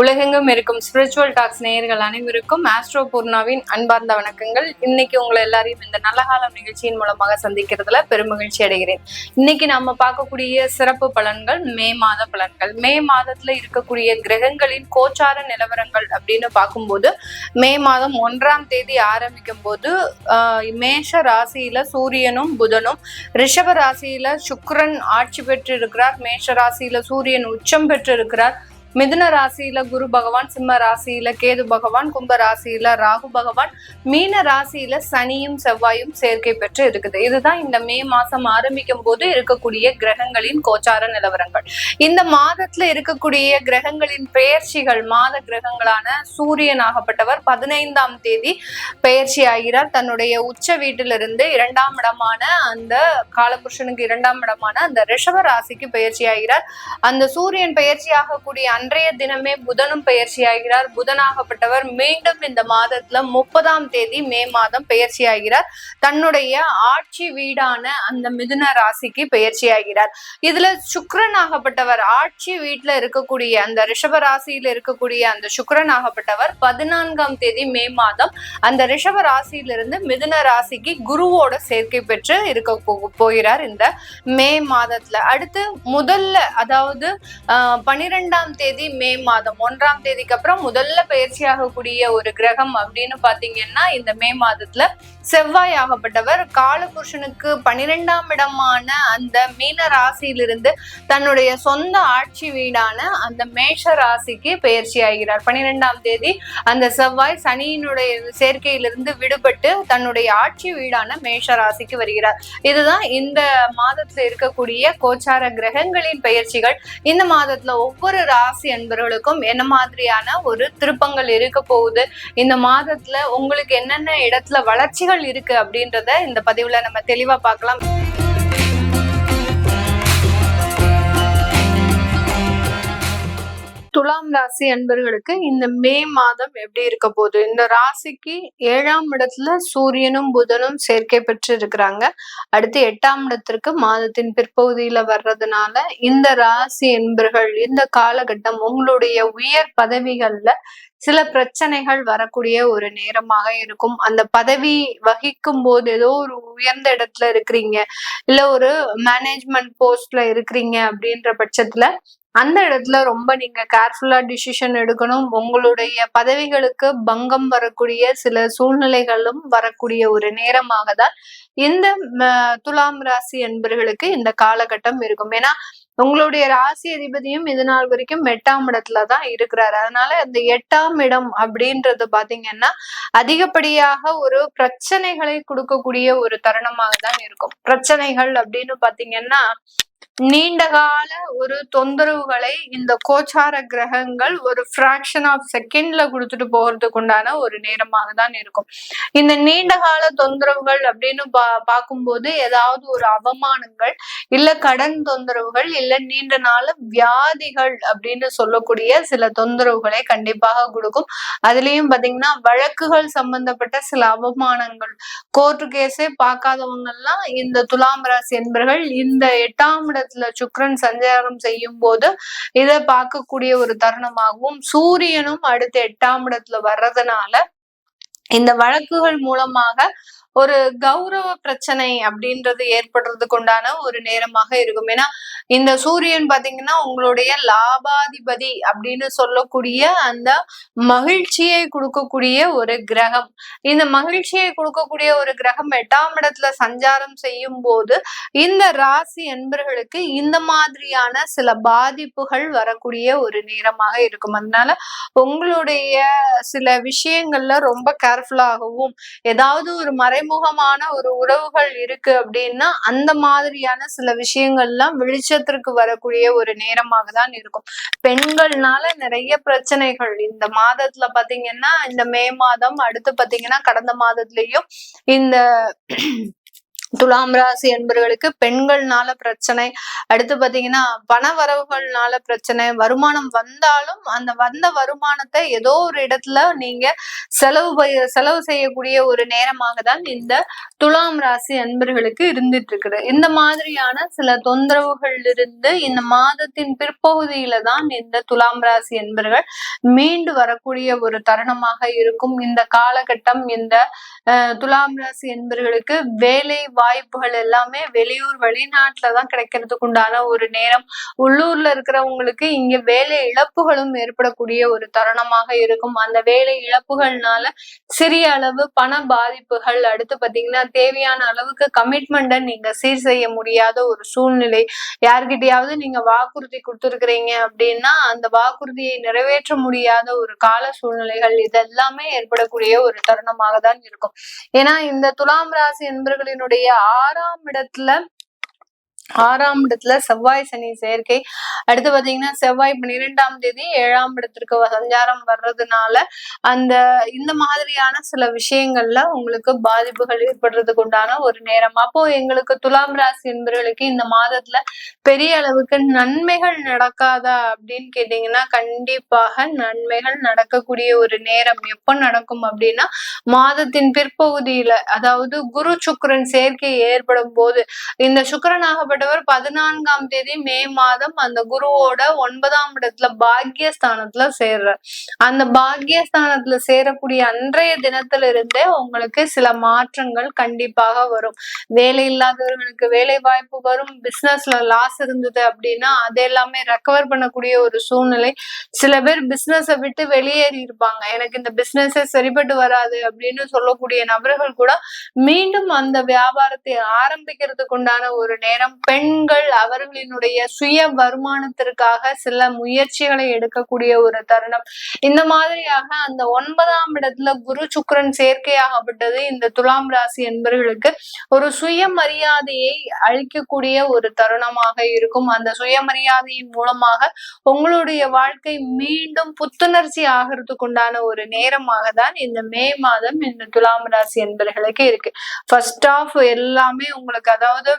உலகெங்கும் இருக்கும் spiritual tax நேயர்கள் அனைவருக்கும் ஆஸ்ட்ரோ பூர்ணாவின் அன்பார்ந்த வணக்கங்கள். இன்னைக்கு உங்களை எல்லாரையும் இந்த நல்ல காலம் நிகழ்ச்சியின் மூலமாக சந்திக்கிறதுல பெருமகிழ்ச்சி அடைகிறேன். இன்னைக்கு நம்ம பார்க்கக்கூடிய சிறப்பு பலன்கள் மே மாத பலன்கள். மே மாதத்துல இருக்கக்கூடிய கிரகங்களின் கோச்சார நிலவரங்கள் அப்படின்னு பார்க்கும்போது மே மாதம் 1ஆம் தேதி ஆரம்பிக்கும் போது மேஷ ராசியில சூரியனும் புதனும், ரிஷப ராசியில சுக்கிரன் ஆட்சி பெற்று இருக்கிறார், மேஷ ராசியில சூரியன் உச்சம் பெற்று இருக்கிறார், மிதுன ராசியில குரு பகவான், சிம்ம ராசியில கேது பகவான், கும்ப ராசியில ராகு பகவான், மீன ராசியில சனியும் செவ்வாயும் சேர்க்கை பெற்று இருக்குது. இதுதான் இந்த மே மாசம் ஆரம்பிக்கும் போது இருக்கக்கூடிய கிரகங்களின் கோச்சார நிலவரங்கள். இந்த மாதத்துல இருக்கக்கூடிய கிரகங்களின் பெயர்ச்சிகள், மாத கிரகங்களான சூரியன் ஆகப்பட்டவர் 15ஆம் தேதி பெயர்ச்சி ஆகிறார். தன்னுடைய உச்ச வீட்டிலிருந்து 2ஆம் இடமான அந்த காலபுருஷனுக்கு 2ஆம் இடமான அந்த ரிஷப ராசிக்கு பெயர்ச்சி ஆகிறார். அந்த சூரியன் பெயர்ச்சி ஆகக்கூடிய அன்றைய தினமே புதனும் பெயர்ச்சி ஆகிறார். புதனாகப்பட்டவர் மீண்டும் இந்த மாதத்துல 30ஆம் தேதி மே மாதம் பெயர்ச்சி ஆகிறார். தன்னுடைய ஆட்சி வீடான அந்த மிதுன ராசிக்கு பெயர்ச்சி ஆகிறார். இதுல சுக்கிரன் ஆகப்பட்டவர் ஆட்சி வீட்டுல இருக்கக்கூடிய அந்த ரிஷப ராசியில இருக்கக்கூடிய அந்த சுக்கிரன் ஆகப்பட்டவர் 14ஆம் தேதி மே மாதம் அந்த ரிஷப ராசியிலிருந்து மிதுன ராசிக்கு குருவோட சேர்க்கை பெற்று இருக்க போகிறார் இந்த மே மாதத்துல. அடுத்து முதல்ல அதாவது 12ஆம் தேதி மே மாதம் 1ஆம் தேதிக்கு அப்புறம் முதல்ல பயிற்சி ஆகக்கூடிய ஒரு கிரகம் அப்படின்னு பாத்தீங்கன்னா இந்த மே மாதத்துல செவ்வாய் ஆகப்பட்டவர் காலபுருஷனுக்கு 12ஆம் இடமான அந்த மீன ராசியிலிருந்து தன்னுடைய சொந்த ஆட்சி வீடான அந்த மேஷ ராசிக்கு பெயர்ச்சி ஆகிறார். 12ஆம் தேதி அந்த செவ்வாய் சனியினுடைய சேர்க்கையிலிருந்து விடுபட்டு தன்னுடைய ஆட்சி வீடான மேஷ ராசிக்கு வருகிறார். இதுதான் இந்த மாதத்துல இருக்கக்கூடிய கோச்சார கிரகங்களின் பெயர்ச்சிகள். இந்த மாதத்துல ஒவ்வொரு ராசி அன்பர்களுக்கும் என்ன மாதிரியான ஒரு திருப்பங்கள் இருக்க போகுது, இந்த மாதத்துல உங்களுக்கு என்னென்ன இடத்துல வளர்ச்சிகள் இருக்கு அப்படின்றத இந்த பதிவுல நம்ம தெளிவா பார்க்கலாம். துலாம் ராசி அன்பர்களுக்கு இந்த மே மாதம் எப்படி இருக்க போகுது? இந்த ராசிக்கு 7ஆம் இடத்துல சூரியனும் புதனும் சேர்க்கை பெற்று இருக்கிறாங்க. அடுத்து 8ஆம் இடத்திற்கு மாதத்தின் பிற்பகுதியில வர்றதுனால இந்த ராசி அன்பர்கள் இந்த காலகட்டம் உங்களுடைய உயர் பதவிகள்ல சில பிரச்சனைகள் வரக்கூடிய ஒரு நேரமாக இருக்கும். அந்த பதவி வகிக்கும் போது ஏதோ ஒரு உயர்ந்த இடத்துல இருக்கிறீங்க, இல்ல ஒரு மேனேஜ்மெண்ட் போஸ்ட்ல இருக்கிறீங்க அப்படின்ற பட்சத்துல அந்த இடத்துல ரொம்ப நீங்க கேர்ஃபுல்லா டிசிஷன் எடுக்கணும். உங்களுடைய பதவிகளுக்கு பங்கம் வரக்கூடிய சில சூழ்நிலைகளும் வரக்கூடிய ஒரு நேரமாக தான் இந்த துலாம் ராசி என்பவர்களுக்கு இந்த காலகட்டம் இருக்கும். ஏன்னா உங்களுடைய ராசி அதிபதியும் இது நாள் வரைக்கும் 8ஆம் இடத்துலதான் இருக்கிறாரு. அதனால அந்த 8ஆம் இடம் அப்படின்றது பாத்தீங்கன்னா அதிகப்படியாக ஒரு பிரச்சனைகளை கொடுக்கக்கூடிய ஒரு தருணமாக தான் இருக்கும். பிரச்சனைகள் அப்படின்னு பாத்தீங்கன்னா நீண்ட கால ஒரு தொந்தரவுகளை இந்த கோச்சார கிரகங்கள் ஒரு ஃபிராக்ஷன் ஆஃப் செகண்ட்ல கொடுத்துட்டு போறதுக்கு உண்டான ஒரு நேரமாக தான் இருக்கும். இந்த நீண்ட கால தொந்தரவுகள் அப்படின்னு பார்க்கும்போது ஏதாவது ஒரு அவமானங்கள், இல்ல கடன் தொந்தரவுகள், இல்ல நீண்ட நாள வியாதிகள் அப்படின்னு சொல்லக்கூடிய சில தொந்தரவுகளை கண்டிப்பாக கொடுக்கும். அதுலயும் பாத்தீங்கன்னா வழக்குகள் சம்பந்தப்பட்ட சில அவமானங்கள், கோர்ட்டு கேஸே பார்க்காதவங்க எல்லாம் இந்த துலாம் ராசி என்பவர்கள் இந்த 8ஆம் சுக்கிரன் சஞ்சாரம் செய்யும் போது இதை பார்க்கக்கூடிய ஒரு தருணமாகவும், சூரியனும் அடுத்த 8ஆம் இடத்துல வர்றதுனால இந்த வழக்குகள் மூலமாக ஒரு கௌரவ பிரச்சனை அப்படின்றது ஏற்படுறதுக்கு உண்டான ஒரு நேரமாக இருக்கும். ஏன்னா இந்த சூரியன் பாத்தீங்கன்னா உங்களுடைய லாபாதிபதி அப்படின்னு சொல்லக்கூடிய அந்த மகிழ்ச்சியை கொடுக்கக்கூடிய ஒரு கிரகம். இந்த மகிழ்ச்சியை கொடுக்கக்கூடிய ஒரு கிரகம் 8ஆம் இடத்துல சஞ்சாரம் செய்யும் போது இந்த ராசி என்பர்களுக்கு இந்த மாதிரியான சில பாதிப்புகள் வரக்கூடிய ஒரு நேரமாக இருக்கும். அதனால உங்களுடைய சில விஷயங்கள்ல ரொம்ப கேர்ஃபுல்லாகவும், ஏதாவது ஒரு மறைமுகமான ஒரு உறவுகள் இருக்கு அப்படின்னா அந்த மாதிரியான சில விஷயங்கள்லாம் வெளிச்சத்திற்கு வரக்கூடிய ஒரு நேரமாக தான் இருக்கும். பெண்கள்னால நிறைய பிரச்சனைகள் இந்த மாதத்துல பாத்தீங்கன்னா இந்த மே மாதம், அடுத்து பாத்தீங்கன்னா கடந்த மாதத்துலயும் இந்த துலாம் ராசி என்பவர்களுக்கு பெண்கள்னால பிரச்சனை, அடுத்து பாத்தீங்கன்னா பண வரவுகள்னால பிரச்சனை, வருமானம் வந்தாலும் அந்த வந்த வருமானத்தை ஏதோ ஒரு இடத்துல நீங்க செலவு செய்யக்கூடிய ஒரு நேரமாக தான் இந்த துலாம் ராசி அன்பர்களுக்கு இருந்துட்டு இருக்குது. இந்த மாதிரியான சில தொந்தரவுகள் இருந்து இந்த மாதத்தின் பிற்பகுதியில தான் இந்த துலாம் ராசி என்பர்கள் மீண்டு வரக்கூடிய ஒரு தருணமாக இருக்கும். இந்த காலகட்டம் இந்த துலாம் ராசி என்பர்களுக்கு வேலை வாய்ப்புகள் எல்லாமே வெளியூர் வெளிநாட்டுலதான் கிடைக்கிறதுக்கு உண்டான ஒரு நேரம். உள்ளூர்ல இருக்கிறவங்களுக்கு இங்க வேலை இழப்புகளும் ஏற்படக்கூடிய ஒரு தருணமாக இருக்கும். அந்த வேலை இழப்புகள்னால சிறிய அளவு பண பாதிப்புகள், அடுத்து பாத்தீங்கன்னா தேவையான அளவுக்கு கமிட்மெண்ட்டை நீங்க சீர் செய்ய முடியாத ஒரு சூழ்நிலை. யார்கிட்டயாவது நீங்க வாக்குறுதி கொடுத்துருக்கிறீங்க அப்படின்னா அந்த வாக்குறுதியை நிறைவேற்ற முடியாத ஒரு கால சூழ்நிலைகள் இதெல்லாமே ஏற்படக்கூடிய ஒரு தருணமாக தான் இருக்கும். ஏன்னா இந்த துலாம் ராசி என்பர்களினுடைய ஆறாம் இடத்துல செவ்வாய் சனி சேர்க்கை, அடுத்து பாத்தீங்கன்னா செவ்வாய் 12ஆம் தேதி 7ஆம் இடத்திற்கு சஞ்சாரம் வர்றதுனால இந்த மாதிரியான சில விஷயங்கள்ல உங்களுக்கு பாதிப்புகள் ஏற்படுறதுக்கு உண்டான ஒரு நேரம். அப்போ எங்களுக்கு துலாம் ராசி என்பவர்களுக்கு இந்த மாதத்துல பெரிய அளவுக்கு நன்மைகள் நடக்காதா அப்படின்னு கேட்டீங்கன்னா கண்டிப்பாக நன்மைகள் நடக்கக்கூடிய ஒரு நேரம். எப்ப நடக்கும் அப்படின்னா மாதத்தின் பிற்பகுதியில, அதாவது குரு சுக்கிரன் சேர்க்கை ஏற்படும் போது, இந்த சுக்கிரனாகப்பட்டவர் 14ஆம் தேதி மே மாதம் அந்த குருவோட 9ஆம் இடத்துல பாக்கியஸ்தானத்துல சேர்றார். அந்த பாக்கியஸ்தானத்துல சேரக்கூடிய அன்றைய தினத்திலிருந்தே உங்களுக்கு சில மாற்றங்கள் கண்டிப்பாக வரும். வேலை இல்லாதவர்களுக்கு வேலை வாய்ப்பு வரும். பிசினஸ்ல லாஸ் இருந்தது அப்படின்னா அது எல்லாமே ரெக்கவர் பண்ணக்கூடிய ஒரு சூழ்நிலை. சில பேர் பிசினஸை விட்டு வெளியேறி இருப்பாங்க, எனக்கு இந்த பிசினஸே சரிபட்டு வராது அப்படின்னு சொல்லக்கூடிய நபர்கள் கூட மீண்டும் அந்த வியாபாரத்தை ஆரம்பிக்கிறதுக்கு உண்டான ஒரு நேரம். பெண்கள் அவர்களினுடைய சுய வருமானத்திற்காக சில முயற்சிகளை எடுக்கக்கூடிய ஒரு தருணம். இந்த மாதிரியாக அந்த 9ஆம் இடத்துல குரு சுக்கிரன் சேர்க்கையாகப்பட்டது இந்த துலாம் ராசி என்பவர்களுக்கு ஒரு சுயமரியாதையை அளிக்கக்கூடிய ஒரு தருணமாக இருக்கும். அந்த சுயமரியாதையின் மூலமாக உங்களுடைய வாழ்க்கை மீண்டும் புத்துணர்ச்சி ஆகிறதுக்கு உண்டான ஒரு நேரமாக தான் இந்த மே மாதம் இந்த துலாம் ராசி என்பவர்களுக்கு இருக்கு. ஃபர்ஸ்ட் ஆஃப் எல்லாமே உங்களுக்கு, அதாவது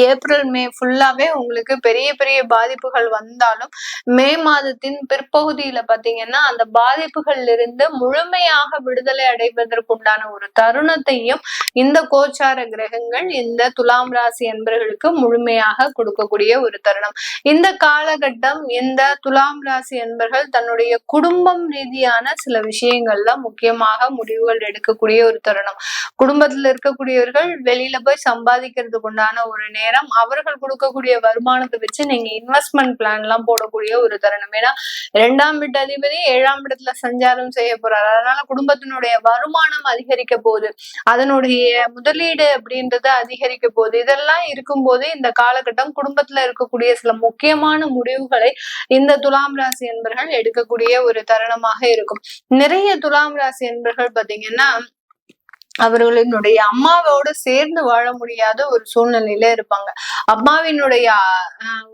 ஏப்ரல் மே ஃபுல்லாவே உங்களுக்கு பெரிய பெரிய பாதிப்புகள் வந்தாலும் மே மாதத்தின் பிற்பகுதியில பாத்தீங்கன்னா அந்த பாதிப்புகள்ல இருந்து முழுமையாக விடுதலை அடைவதற்குண்டான ஒரு தருணத்தையும் இந்த கோச்சார கிரகங்கள் இந்த துலாம் ராசி என்பவர்களுக்கு முழுமையாக கொடுக்கக்கூடிய ஒரு தருணம். இந்த காலகட்டம் இந்த துலாம் ராசி என்பவர்கள் தன்னுடைய குடும்பம் ரீதியான சில விஷயங்கள்ல முக்கியமாக முடிவுகள் எடுக்கக்கூடிய ஒரு தருணம். குடும்பத்துல இருக்கக்கூடியவர்கள் வெளியில போய் சம்பாதிக்கிறதுக்கு உண்டான ஒரு நேரம். அவர்கள் கொடுக்கக்கூடிய வருமானத்தை வச்சு நீங்க இன்வெஸ்ட்மெண்ட் பிளான் எல்லாம் போடக்கூடிய ஒரு தருணம். ஏன்னா 2ஆம் வீட்டு அதிபதி 7ஆம் இடத்துல சஞ்சாரம் செய்ய போறாரு. அதனால குடும்பத்தினுடைய வருமானம் அதிகரிக்க போகுது, அதனுடைய முதலீடு அப்படின்றது அதிகரிக்க போகுது. இதெல்லாம் இருக்கும்போது இந்த காலகட்டம் குடும்பத்துல இருக்கக்கூடிய சில முக்கியமான முடிவுகளை இந்த துலாம் ராசி என்பர்கள் எடுக்கக்கூடிய ஒரு தருணமாக இருக்கும். நிறைய துலாம் ராசி என்பர்கள் பாத்தீங்கன்னா அவர்களினுடைய அம்மாவோடு சேர்ந்து வாழ முடியாத ஒரு சூழ்நிலையில இருப்பாங்க. அம்மாவினுடைய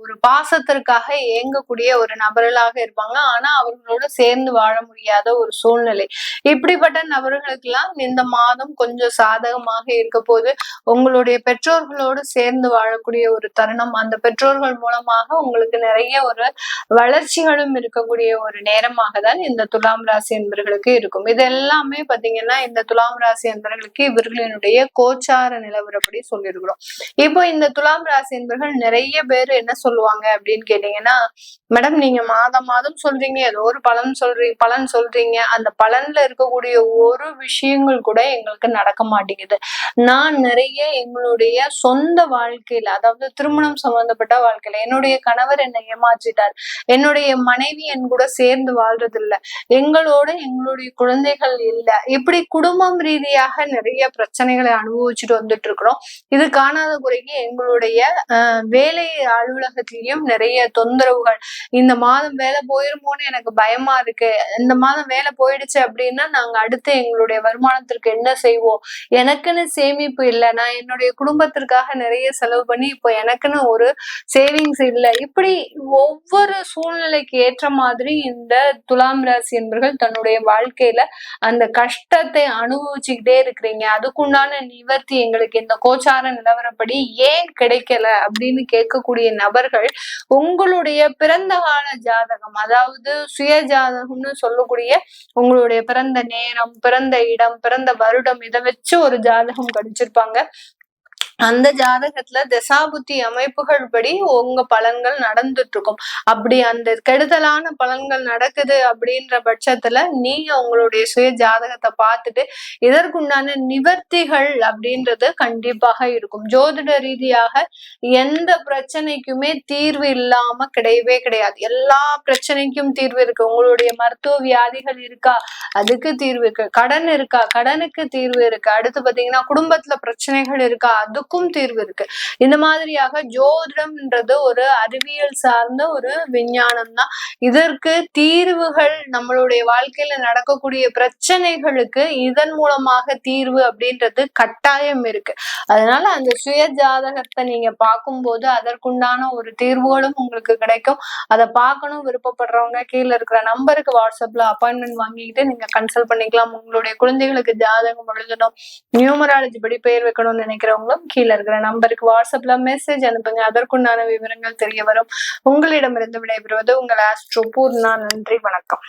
ஒரு பாசத்திற்காக ஏங்கக்கூடிய ஒரு நபர்களாக இருப்பாங்க. ஆனா அவர்களோட சேர்ந்து வாழ முடியாத ஒரு சூழ்நிலை. இப்படிப்பட்ட நபர்களுக்கு எல்லாம் இந்த மாதம் கொஞ்சம் சாதகமாக இருக்க போது உங்களுடைய பெற்றோர்களோடு சேர்ந்து வாழக்கூடிய ஒரு தருணம். அந்த பெற்றோர்கள் மூலமாக உங்களுக்கு நிறைய ஒரு வளர்ச்சிகளும் இருக்கக்கூடிய ஒரு நேரமாக தான் இந்த துலாம் ராசி என்பவர்களுக்கு இருக்கும். இது எல்லாமே பாத்தீங்கன்னா இந்த துலாம் ராசி இவர்களினுடைய கோச்சார நிலவரப்படி சொல்லியிருக்கிறோம். இப்போ இந்த துலாம் ராசி என்பவர்கள் நிறைய பேர் என்ன சொல்லுவாங்க அப்படின்னு கேட்டீங்கன்னா, மேடம் நீங்க மாதம் சொல்றீங்க, ஏதோ ஒரு பலன் சொல்றீங்க, அந்த பலன்ல இருக்கக்கூடிய ஒரு விஷயங்கள் கூட எங்களுக்கு நடக்க மாட்டேங்குது. நான் நிறைய எங்களுடைய சொந்த வாழ்க்கையில, அதாவது திருமணம் சம்பந்தப்பட்ட வாழ்க்கையில என்னுடைய கணவர் என்னை ஏமாற்றிட்டார், என்னுடைய மனைவி என் கூட சேர்ந்து வாழ்றது இல்ல, எங்களுடைய குழந்தைகள் இல்ல, இப்படி குடும்பம் ரீதியாக நிறைய பிரச்சனைகளை அனுபவிச்சுட்டு வந்துட்டு இருக்கிறோம். இது காணாத குறைக்கு எங்களுடைய வேலை அலுவலகத்திலையும் நிறைய தொந்தரவுகள். இந்த மாதம் வேலை போயிருமோன்னு எனக்கு பயமா இருக்கு. இந்த மாதம் வேலை போயிடுச்சு அப்படின்னா நாங்க அடுத்து எங்களுடைய வருமானத்திற்கு என்ன செய்வோம், எனக்குன்னு சேமிப்பு இல்லை, நான் என்னுடைய குடும்பத்திற்காக நிறைய செலவு பண்ணி இப்போ எனக்குன்னு ஒரு சேவிங்ஸ் இல்லை. இப்படி ஒவ்வொரு சூழ்நிலைக்கு ஏற்ற மாதிரி இந்த துலாம் ராசி என்பவர்கள் தன்னுடைய வாழ்க்கையில அந்த கஷ்டத்தை அனுபவிச்சுக்கிட்டே இருக்கிறீங்க, அதுக்குண்டான நிவர்த்தி எங்களுக்கு இந்த கோச்சார நிலவரப்படி ஏன் கிடைக்கல அப்படின்னு கேட்கக்கூடிய நபர்கள் உங்களுடைய பிறந்த கால ஜாதகம், அதாவது சுய ஜாதகம்னு சொல்லக்கூடிய உங்களுடைய பிறந்த நேரம், பிறந்த இடம், பிறந்த வருடம் இதை வச்சு ஒரு ஜாதகம் கணிச்சிருப்பாங்க. அந்த ஜாதகத்துல தசாபுத்தி அமைப்புகள் படி உங்க பலன்கள் நடந்துட்டு இருக்கும். அப்படி அந்த கெடுதலான பலன்கள் நடக்குது அப்படின்ற பட்சத்துல நீங்க உங்களுடைய சுய ஜாதகத்தை பார்த்துட்டு இதற்குண்டான நிவர்த்திகள் அப்படின்றது கண்டிப்பாக இருக்கும். ஜோதிட ரீதியாக எந்த பிரச்சனைக்குமே தீர்வு இல்லாம கிடையவே கிடையாது. எல்லா பிரச்சனைக்கும் தீர்வு இருக்கு. உங்களுடைய மருத்துவ வியாதிகள் இருக்கா, அதுக்கு தீர்வு இருக்கு. கடன் இருக்கா, கடனுக்கு தீர்வு இருக்கு. அடுத்து பாத்தீங்கன்னா குடும்பத்துல பிரச்சனைகள் இருக்கா, அதுக்கும் தீர்வு இருக்கு. இந்த மாதிரியாக ஜோதிடம்ன்றது ஒரு அறிவியல் சார்ந்த ஒரு விஞ்ஞானம் தான். இதற்கு தீர்வுகள் நம்மளுடைய வாழ்க்கையில நடக்கக்கூடிய பிரச்சனைகளுக்கு இதன் மூலமாக தீர்வு அப்படின்றது கட்டாயம் இருக்கு. அதனால அந்த சுய ஜாதகத்தை நீங்க பார்க்கும்போது அதற்குண்டான ஒரு தீர்வுகளும் உங்களுக்கு கிடைக்கும். அதை பார்க்கணும் விருப்பப்படுறவங்க கீழே இருக்கிற நம்பருக்கு வாட்ஸ்அப்ல அப்பாயின்மெண்ட் வாங்கிக்கிட்டு நீங்க கன்சல்ட் பண்ணிக்கலாம். உங்களுடைய குழந்தைகளுக்கு ஜாதகம் எழுதணும், நியூமராலஜி படி பெயர் வைக்கணும்னு நினைக்கிறவங்களும் கீழே இருக்கிற நம்பருக்கு வாட்ஸ்அப்ல மெசேஜ் அனுப்புங்க. அதற்குண்டான விவரங்கள் தெரிய வரும். உங்களிடமிருந்து விடைபெறுவது உங்கள் ஆஸ்ட்ரோ பூர்ணா. நன்றி, வணக்கம்.